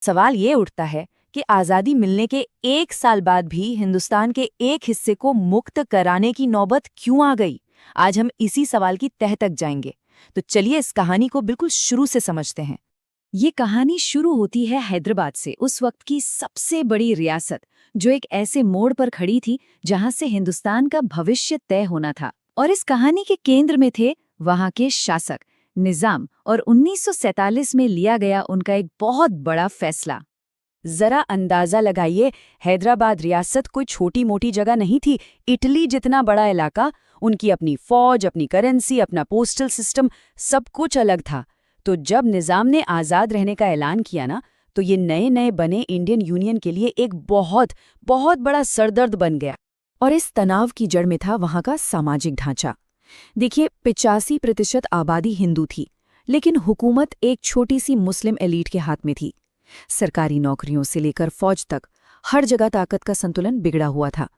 सवाल ये उठता है कि आज़ादी मिलने के 1 साल बाद भी हिंदुस्तान के एक हिस्से को मुक्त कराने की नौबत क्यों आ गई। आज हम इसी सवाल की तह तक जाएंगे। तो चलिए इस कहानी को बिल्कुल शुरू से समझते हैं। ये कहानी शुरू होती है हैदराबाद से, उस वक्त की सबसे बड़ी रियासत, जो एक ऐसे मोड़ पर खड़ी थी जहां से हिंदुस्तान का भविष्य तय होना था। और इस कहानी के केंद्र में थे वहां के शासक निजाम, और 1947 में लिया गया उनका एक बहुत बड़ा फैसला। जरा अंदाजा लगाइए, हैदराबाद रियासत कोई छोटी मोटी जगह नहीं थी। इटली जितना बड़ा इलाका, उनकी अपनी फौज, अपनी करेंसी, अपना पोस्टल सिस्टम, सब कुछ अलग था। तो जब निजाम ने आज़ाद रहने का ऐलान किया ना, तो ये नए नए बने इंडियन यूनियन के लिए एक बहुत बहुत बड़ा सरदर्द बन गया। और इस तनाव की जड़ में था वहां का सामाजिक ढांचा। देखिए, 85% आबादी हिंदू थी, लेकिन हुकूमत एक छोटी सी मुस्लिम एलीट के हाथ में थी। सरकारी नौकरियों से लेकर फौज तक हर जगह ताकत का संतुलन बिगड़ा हुआ था।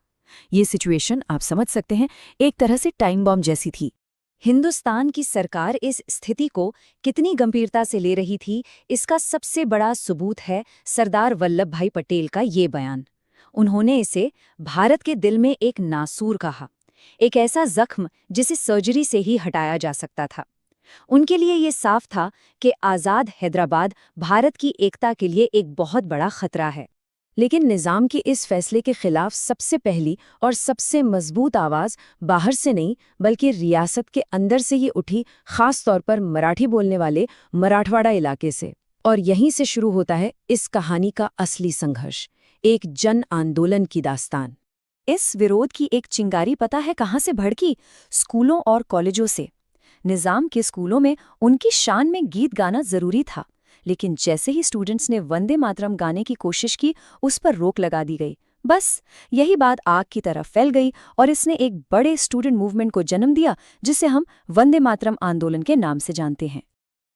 ये सिचुएशन आप समझ सकते हैं, एक तरह से टाइम बॉम्ब जैसी थी। हिंदुस्तान की सरकार इस स्थिति को कितनी गंभीरता से ले रही थी, इसका सबसे बड़ा सबूत है सरदार वल्लभ भाई पटेल का ये बयान। उन्होंने इसे भारत के दिल में एक नासूर कहा, एक ऐसा जख्म जिसे सर्जरी से ही हटाया जा सकता था। उनके लिए ये साफ था कि आज़ाद हैदराबाद भारत की एकता के लिए एक बहुत बड़ा खतरा है। लेकिन निज़ाम के इस फैसले के खिलाफ सबसे पहली और सबसे मजबूत आवाज़ बाहर से नहीं, बल्कि रियासत के अंदर से ही उठी, खास तौर पर मराठी बोलने वाले मराठवाड़ा इलाके से। और यहीं से शुरू होता है इस कहानी का असली संघर्ष, एक जन आंदोलन की दास्तान। इस विरोध की एक चिंगारी पता है कहाँ से भड़की? स्कूलों और कॉलेजों से। निज़ाम के स्कूलों में उनकी शान में गीत गाना जरूरी था, लेकिन जैसे ही स्टूडेंट्स ने वंदे मातरम गाने की कोशिश की, उस पर रोक लगा दी गई। बस यही बात आग की तरफ फैल गई और इसने एक बड़े स्टूडेंट मूवमेंट को जन्म दिया, जिसे हम वंदे मातरम आंदोलन के नाम से जानते हैं।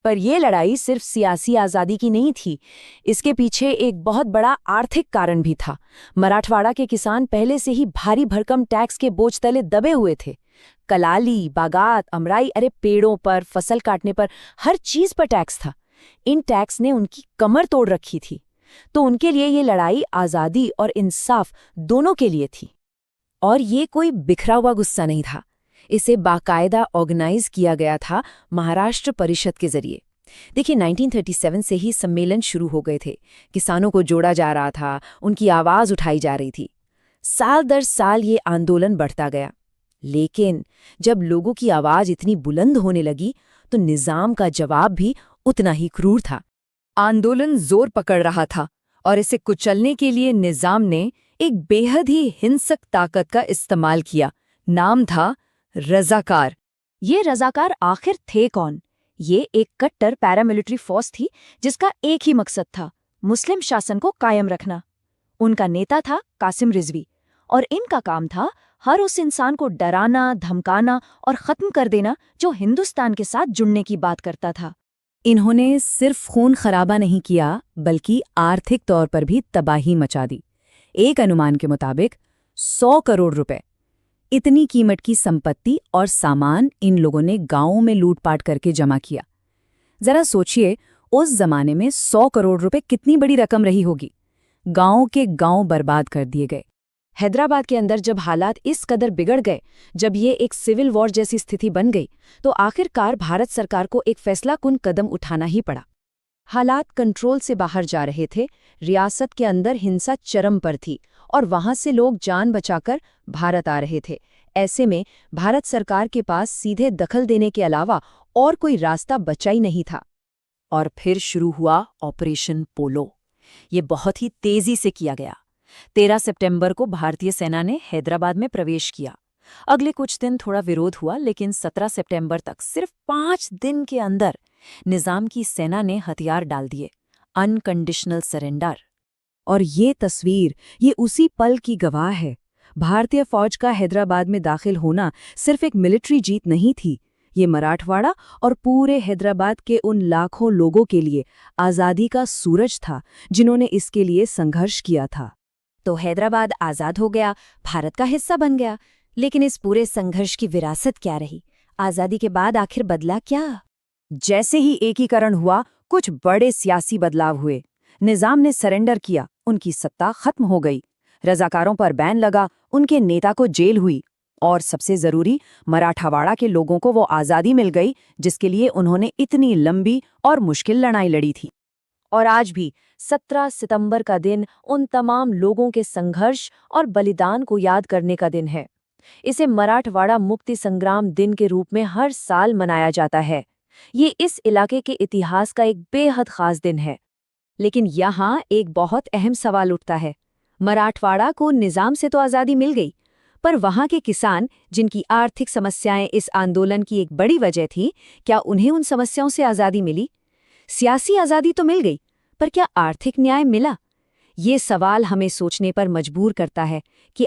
पर यह लड़ाई सिर्फ सियासी आज़ादी की नहीं थी, इसके पीछे एक बहुत बड़ा आर्थिक कारण भी था। मराठवाड़ा के किसान पहले से ही भारी भरकम टैक्स के बोझ तले दबे हुए थे। कलाली, बागात, अमराई, अरे पेड़ों पर, फसल काटने पर, हर चीज पर टैक्स था। इन टैक्स ने उनकी कमर तोड़ रखी थी। तो उनके लिए ये लड़ाई आज़ादी और इंसाफ दोनों के लिए थी। और ये कोई बिखरा हुआ गुस्सा नहीं था, इसे बाकायदा ऑर्गेनाइज किया गया था महाराष्ट्र परिषद के जरिए। देखिए, 1937 से ही सम्मेलन शुरू हो गए थे। किसानों को जोड़ा जा रहा था, उनकी आवाज़ उठाई जा रही थी। साल दर साल ये आंदोलन बढ़ता गया। लेकिन जब लोगों की आवाज इतनी बुलंद होने लगी, तो निजाम का जवाब भी उतना ही क्रूर था। आंदोलन जोर पकड़ रहा था और इसे कुचलने के लिए निजाम ने एक बेहद ही हिंसक ताकत का इस्तेमाल किया। नाम था रजाकार। ये रजाकार आखिर थे कौन? ये एक कट्टर पैरामिलिट्री फोर्स थी जिसका एक ही मकसद था, मुस्लिम शासन को कायम रखना। उनका नेता था कासिम रिजवी, और इनका काम था हर उस इंसान को डराना, धमकाना और खत्म कर देना जो हिंदुस्तान के साथ जुड़ने की बात करता था। इन्होंने सिर्फ खून खराबा नहीं किया, बल्कि आर्थिक तौर पर भी तबाही मचा दी। एक अनुमान के मुताबिक 100 करोड़ रुपए, इतनी कीमत की संपत्ति और सामान इन लोगों ने गांवों में लूटपाट करके जमा किया। जरा सोचिए, उस जमाने में 100 करोड़ रुपए कितनी बड़ी रकम रही होगी। गांव के गांव बर्बाद कर दिए गए। हैदराबाद के अंदर जब हालात इस कदर बिगड़ गए, जब ये एक सिविल वॉर जैसी स्थिति बन गई, तो आखिरकार भारत सरकार को एक फैसलाकुन कदम उठाना ही पड़ा। हालात कंट्रोल से बाहर जा रहे थे, रियासत के अंदर हिंसा चरम पर थी और वहां से लोग जान बचाकर भारत आ रहे थे। ऐसे में भारत सरकार के पास सीधे दखल देने के अलावा और कोई रास्ता बचा ही नहीं था। और फिर शुरू हुआ ऑपरेशन पोलो। ये बहुत ही तेजी से किया गया। 13 सितंबर को भारतीय सेना ने हैदराबाद में प्रवेश किया। अगले कुछ दिन थोड़ा विरोध हुआ, लेकिन 17 सितंबर तक, सिर्फ 5 दिन के अंदर, निजाम की सेना ने हथियार डाल दिए। Unconditional surrender. और ये तस्वीर, ये उसी पल की गवाह है। भारतीय फौज का हैदराबाद में दाखिल होना सिर्फ एक मिलिट्री जीत नहीं थी, ये मराठवाड़ा और पूरे हैदराबाद के उन लाखों लोगों के लिए आज़ादी का सूरज था, जिन्होंने इसके लिए संघर्ष किया था। तो हैदराबाद आज़ाद हो गया, भारत का हिस्सा बन गया। लेकिन इस पूरे संघर्ष की विरासत क्या रही? आज़ादी के बाद आखिर बदला क्या? जैसे ही एकीकरण हुआ, कुछ बड़े सियासी बदलाव हुए। निजाम ने सरेंडर किया, उनकी सत्ता खत्म हो गई। रजाकारों पर बैन लगा, उनके नेता को जेल हुई और सबसे जरूरी, मराठावाड़ा के लोगों को वो आज़ादी मिल गई जिसके लिए उन्होंने इतनी लंबी और मुश्किल लड़ाई लड़ी थी। और आज भी 17 सितंबर का दिन उन तमाम लोगों के संघर्ष और बलिदान को याद करने का दिन है। इसे मराठवाड़ा मुक्ति संग्राम दिन के रूप में हर साल मनाया जाता है। ये इस इलाके के इतिहास का एक बेहद खास दिन है। लेकिन यहाँ एक बहुत अहम सवाल उठता है। मराठवाड़ा को निजाम से तो आज़ादी मिल गई, पर वहाँ के किसान, जिनकी आर्थिक समस्याएं इस आंदोलन की एक बड़ी वजह थी, क्या उन्हें उन समस्याओं से आज़ादी मिली? सियासी आज़ादी तो मिल गई, पर क्या आर्थिक न्याय मिला? ये सवाल हमें सोचने पर मजबूर करता है कि